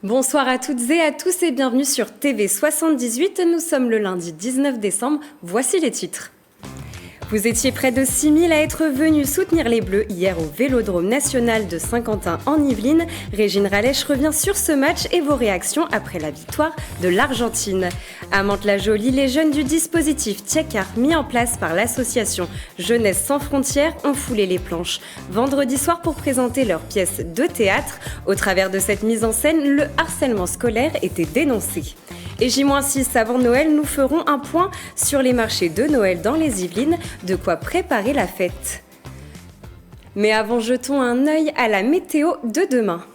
Bonsoir à toutes et à tous et bienvenue sur TV78. Nous sommes le lundi 19 décembre. Voici les titres. Vous étiez près de 6000 à être venus soutenir les Bleus hier au Vélodrome national de Saint-Quentin en Yvelines. Régine Rallèche revient sur ce match et vos réactions après la victoire de l'Argentine. À Mantes-la-Jolie, les jeunes du dispositif Tchèque mis en place par l'association Jeunesse sans frontières ont foulé les planches vendredi soir pour présenter leur pièce de théâtre. Au travers de cette mise en scène, le harcèlement scolaire était dénoncé. Et J-6 avant Noël, nous ferons un point sur les marchés de Noël dans les Yvelines, de quoi préparer la fête. Mais avant, jetons un œil à la météo de demain.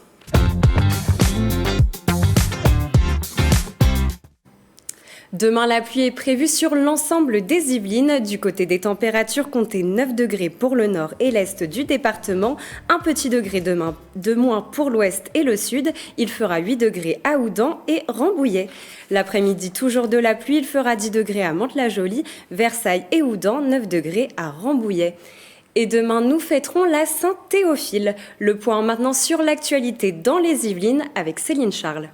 Demain, la pluie est prévue sur l'ensemble des Yvelines. Du côté des températures, comptez 9 degrés pour le nord et l'est du département, un petit degré de moins pour l'ouest et le sud. Il fera 8 degrés à Houdan et Rambouillet. L'après-midi, toujours de la pluie, il fera 10 degrés à Mantes-la-Jolie, Versailles et Houdan, 9 degrés à Rambouillet. Et demain, nous fêterons la Saint-Théophile. Le point maintenant sur l'actualité dans les Yvelines avec Céline Charles.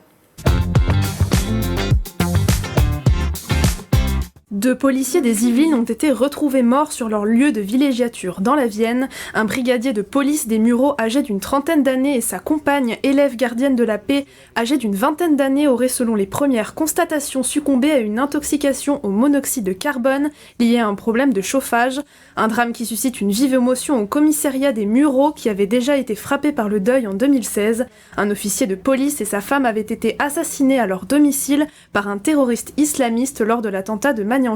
Deux policiers des Yvelines ont été retrouvés morts sur leur lieu de villégiature dans la Vienne. Un brigadier de police des Mureaux âgé d'une trentaine d'années et sa compagne, élève gardienne de la paix, âgée d'une vingtaine d'années, auraient selon les premières constatations succombé à une intoxication au monoxyde de carbone liée à un problème de chauffage. Un drame qui suscite une vive émotion au commissariat des Mureaux qui avait déjà été frappé par le deuil en 2016. Un officier de police et sa femme avaient été assassinés à leur domicile par un terroriste islamiste lors de l'attentat de Magnanville.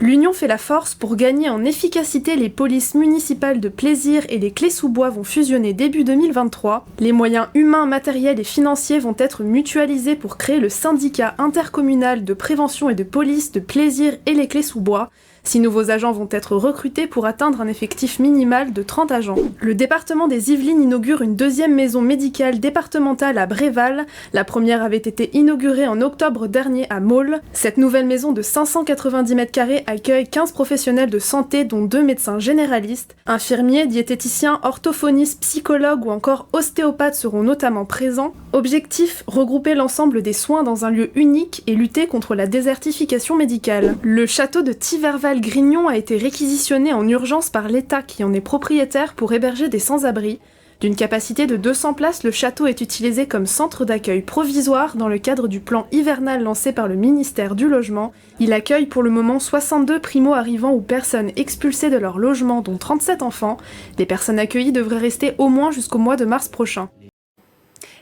L'union fait la force. Pour gagner en efficacité, les polices municipales de Plaisir et les Clés-sous-Bois vont fusionner début 2023. Les moyens humains, matériels et financiers vont être mutualisés pour créer le syndicat intercommunal de prévention et de police de Plaisir et les Clés-sous-Bois. 6 nouveaux agents vont être recrutés pour atteindre un effectif minimal de 30 agents. Le département des Yvelines inaugure une deuxième maison médicale départementale à Bréval. La première avait été inaugurée en octobre dernier à Maule. Cette nouvelle maison de 590 m² accueille 15 professionnels de santé dont 2 médecins généralistes. Infirmiers, diététiciens, orthophonistes, psychologues ou encore ostéopathes seront notamment présents. Objectif, regrouper l'ensemble des soins dans un lieu unique et lutter contre la désertification médicale. Le château de Thiverval-Grignon a été réquisitionné en urgence par l'État qui en est propriétaire pour héberger des sans-abri. D'une capacité de 200 places, le château est utilisé comme centre d'accueil provisoire dans le cadre du plan hivernal lancé par le ministère du Logement. Il accueille pour le moment 62 primo-arrivants ou personnes expulsées de leur logement, dont 37 enfants. Les personnes accueillies devraient rester au moins jusqu'au mois de mars prochain.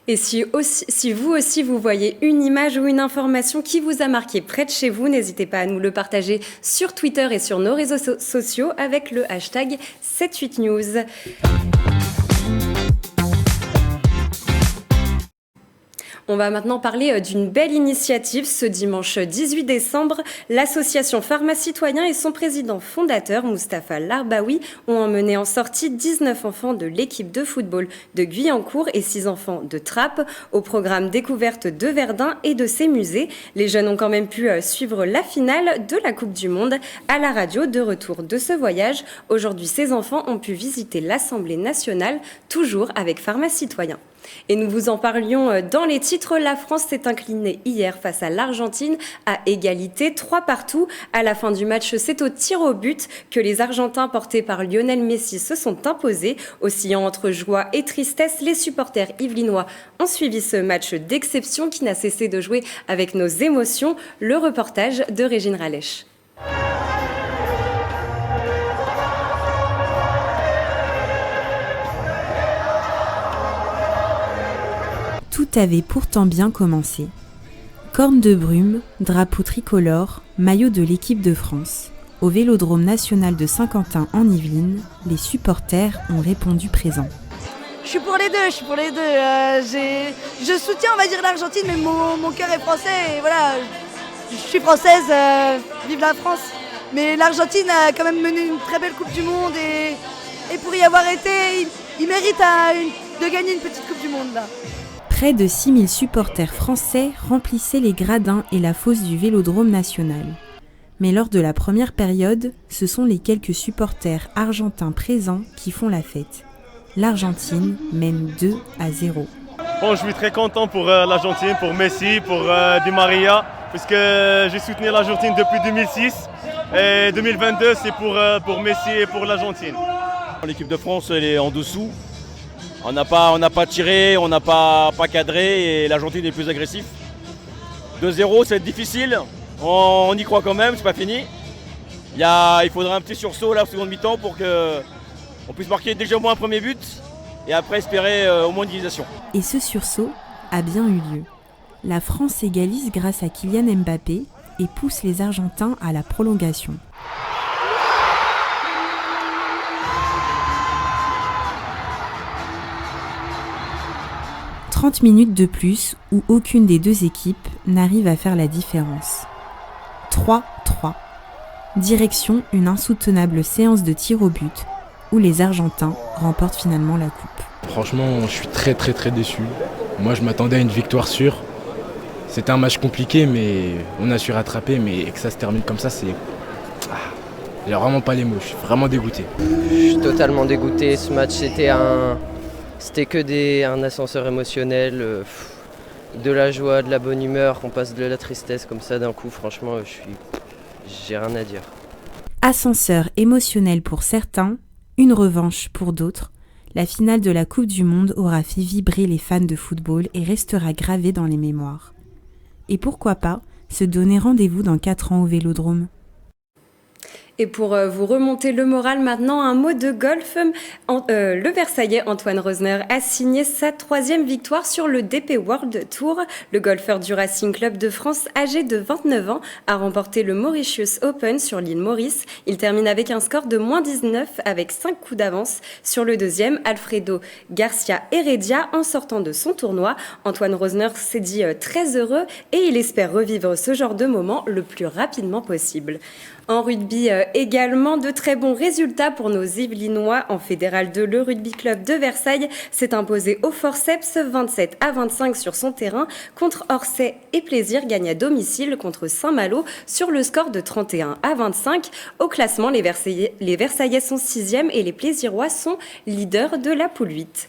Et si vous aussi vous voyez une image ou une information qui vous a marqué près de chez vous, n'hésitez pas à nous le partager sur Twitter et sur nos réseaux sociaux avec le hashtag 78news. On va maintenant parler d'une belle initiative. Ce dimanche 18 décembre, l'association Pharma Citoyen et son président fondateur, Moustapha Larbaoui, ont emmené en sortie 19 enfants de l'équipe de football de Guyancourt et 6 enfants de Trappes au programme découverte de Verdun et de ses musées. Les jeunes ont quand même pu suivre la finale de la Coupe du Monde à la radio. De retour de ce voyage, aujourd'hui, ces enfants ont pu visiter l'Assemblée nationale, toujours avec Pharma Citoyen. Et nous vous en parlions dans les titres. La France s'est inclinée hier face à l'Argentine à égalité 3-3. À la fin du match, c'est au tir au but que les Argentins portés par Lionel Messi se sont imposés. Oscillant entre joie et tristesse, les supporters yvelinois ont suivi ce match d'exception qui n'a cessé de jouer avec nos émotions. Le reportage de Régine Rallèche. Tout avait pourtant bien commencé. Corne de brume, drapeau tricolore, maillot de l'équipe de France. Au Vélodrome national de Saint-Quentin en Yvelines, les supporters ont répondu présent. Je suis pour les deux. Je soutiens, on va dire, l'Argentine, mais mon cœur est français. Et voilà, je suis française, vive la France. Mais l'Argentine a quand même mené une très belle Coupe du Monde et pour y avoir été, il mérite de gagner une petite Coupe du Monde là. Près de 6000 supporters français remplissaient les gradins et la fosse du Vélodrome national. Mais lors de la première période, ce sont les quelques supporters argentins présents qui font la fête. L'Argentine mène 2-0. Bon, je suis très content pour l'Argentine, pour Messi, pour Di Maria, puisque j'ai soutenu l'Argentine depuis 2006 et 2022 c'est pour Messi et pour l'Argentine. L'équipe de France elle est en dessous. On n'a pas tiré, on n'a pas cadré et l'Argentine est plus agressif. 2-0, ça va être difficile. On y croit quand même, c'est pas fini. Il faudra un petit sursaut là, en seconde mi-temps pour qu'on puisse marquer déjà au moins un premier but et après espérer au moins une égalisation. Et ce sursaut a bien eu lieu. La France égalise grâce à Kylian Mbappé et pousse les Argentins à la prolongation. « 30 minutes de plus où aucune des deux équipes n'arrive à faire la différence. 3-3. Direction une insoutenable séance de tir au but où les Argentins remportent finalement la coupe. Franchement, je suis très déçu. Moi, je m'attendais à une victoire sûre. C'était un match compliqué, mais on a su rattraper. Mais que ça se termine comme ça, c'est... Il n'y a vraiment pas les mots, je suis vraiment dégoûté. Je suis totalement dégoûté. Ce match, c'était que un ascenseur émotionnel, de la joie, de la bonne humeur. On passe de la tristesse comme ça d'un coup. Franchement, j'ai rien à dire. Ascenseur émotionnel pour certains, une revanche pour d'autres. La finale de la Coupe du Monde aura fait vibrer les fans de football et restera gravée dans les mémoires. Et pourquoi pas se donner rendez-vous dans 4 ans au Vélodrome ? Et pour vous remonter le moral maintenant, un mot de golf. Le Versaillais Antoine Rosner a signé sa 3e victoire sur le DP World Tour. Le golfeur du Racing Club de France, âgé de 29 ans, a remporté le Mauritius Open sur l'île Maurice. Il termine avec un score de -19 avec 5 coups d'avance sur le deuxième, Alfredo Garcia Heredia, en sortant de son tournoi. Antoine Rosner s'est dit très heureux et il espère revivre ce genre de moment le plus rapidement possible. En rugby également, de très bons résultats pour nos Yvelinois. En Fédéral 2, le Rugby Club de Versailles s'est imposé au forceps 27-25 sur son terrain. Contre Orsay et Plaisir gagne à domicile contre Saint-Malo sur le score de 31-25. Au classement, les Versaillais sont 6e et les Plaisirois sont leaders de la poule 8.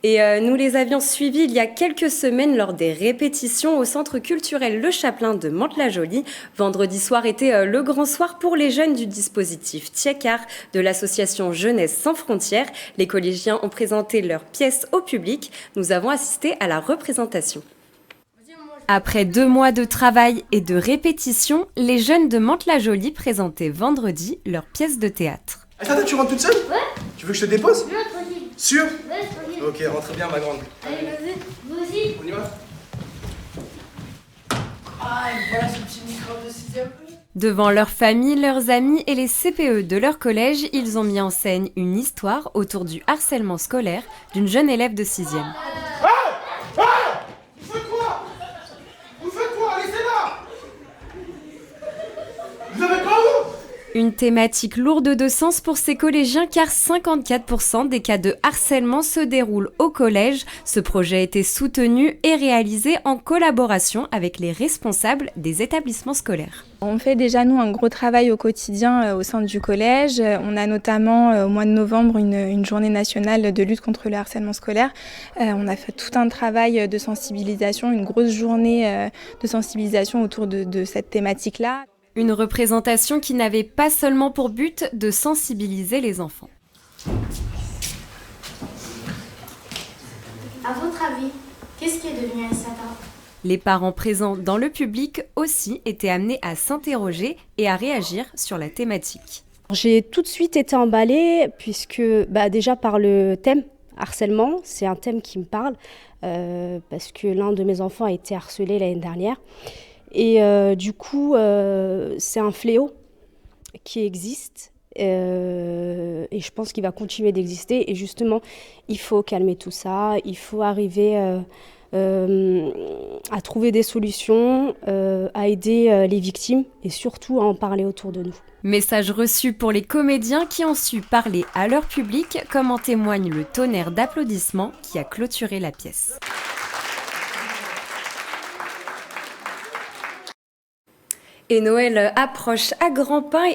Et nous les avions suivis il y a quelques semaines lors des répétitions au centre culturel Le Chapelain de Mantes-la-Jolie. Vendredi soir était le grand soir pour les jeunes du dispositif Tiekar de l'association Jeunesse sans frontières. Les collégiens ont présenté leurs pièces au public. Nous avons assisté à la représentation. Après 2 mois de travail et de répétition, les jeunes de Mantes-la-Jolie présentaient vendredi leurs pièces de théâtre. Attends, tu rentres toute seule ? Ouais. Tu veux que je te dépose ? Non, tranquille. Sûr ? Ouais, tranquille. Ok, rentre bien ma grande. Allez, vous aussi. On y va ? Ah, et voilà ce petit micro de 6e. Devant leur famille, leurs amis et les CPE de leur collège, ils ont mis en scène une histoire autour du harcèlement scolaire d'une jeune élève de 6e. Vous faites quoi ? Vous faites quoi ? Laissez-la ! Vous avez pas où ? Une thématique lourde de sens pour ces collégiens car 54% des cas de harcèlement se déroulent au collège. Ce projet a été soutenu et réalisé en collaboration avec les responsables des établissements scolaires. On fait déjà nous un gros travail au quotidien au sein du collège. On a notamment au mois de novembre une journée nationale de lutte contre le harcèlement scolaire. On a fait tout un travail de sensibilisation, une grosse journée de sensibilisation autour de cette thématique-là. Une représentation qui n'avait pas seulement pour but de sensibiliser les enfants. À votre avis, qu'est-ce qui est devenu Aïssata ? Les parents présents dans le public aussi étaient amenés à s'interroger et à réagir sur la thématique. J'ai tout de suite été emballée puisque déjà par le thème harcèlement, c'est un thème qui me parle parce que l'un de mes enfants a été harcelé l'année dernière. Et du coup, c'est un fléau qui existe et je pense qu'il va continuer d'exister. Et justement, il faut calmer tout ça, il faut arriver à trouver des solutions, à aider les victimes et surtout à en parler autour de nous. Message reçu pour les comédiens qui ont su parler à leur public, comme en témoigne le tonnerre d'applaudissements qui a clôturé la pièce. Et Noël approche à grands pas.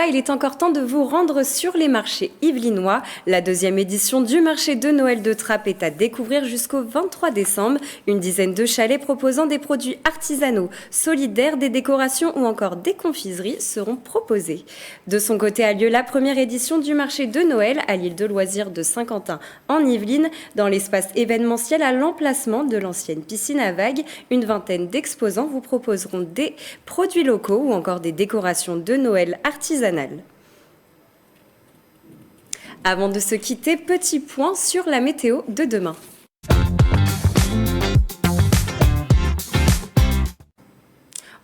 Il est encore temps de vous rendre sur les marchés yvelinois. La deuxième édition du marché de Noël de Trappes est à découvrir jusqu'au 23 décembre. Une dizaine de chalets proposant des produits artisanaux, solidaires, des décorations ou encore des confiseries seront proposés. De son côté a lieu la première édition du marché de Noël à l'île de loisirs de Saint-Quentin en Yvelines. Dans l'espace événementiel à l'emplacement de l'ancienne piscine à vagues, une vingtaine d'exposants vous proposeront des produits locaux ou encore des décorations de Noël artisanales. Avant de se quitter, petit point sur la météo de demain.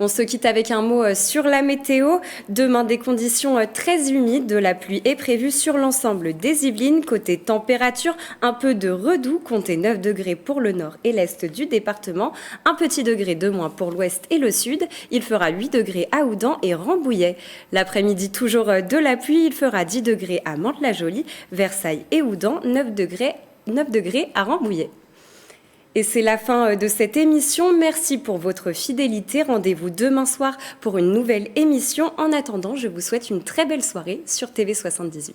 On se quitte avec un mot sur la météo. Demain, des conditions très humides. De la pluie est prévue sur l'ensemble des Yvelines. Côté température, un peu de redoux. Comptez 9 degrés pour le nord et l'est du département. Un petit degré de moins pour l'ouest et le sud. Il fera 8 degrés à Houdan et Rambouillet. L'après-midi, toujours de la pluie. Il fera 10 degrés à Mantes-la-Jolie, Versailles et Houdan. 9 degrés à Rambouillet. Et c'est la fin de cette émission. Merci pour votre fidélité. Rendez-vous demain soir pour une nouvelle émission. En attendant, je vous souhaite une très belle soirée sur TV78.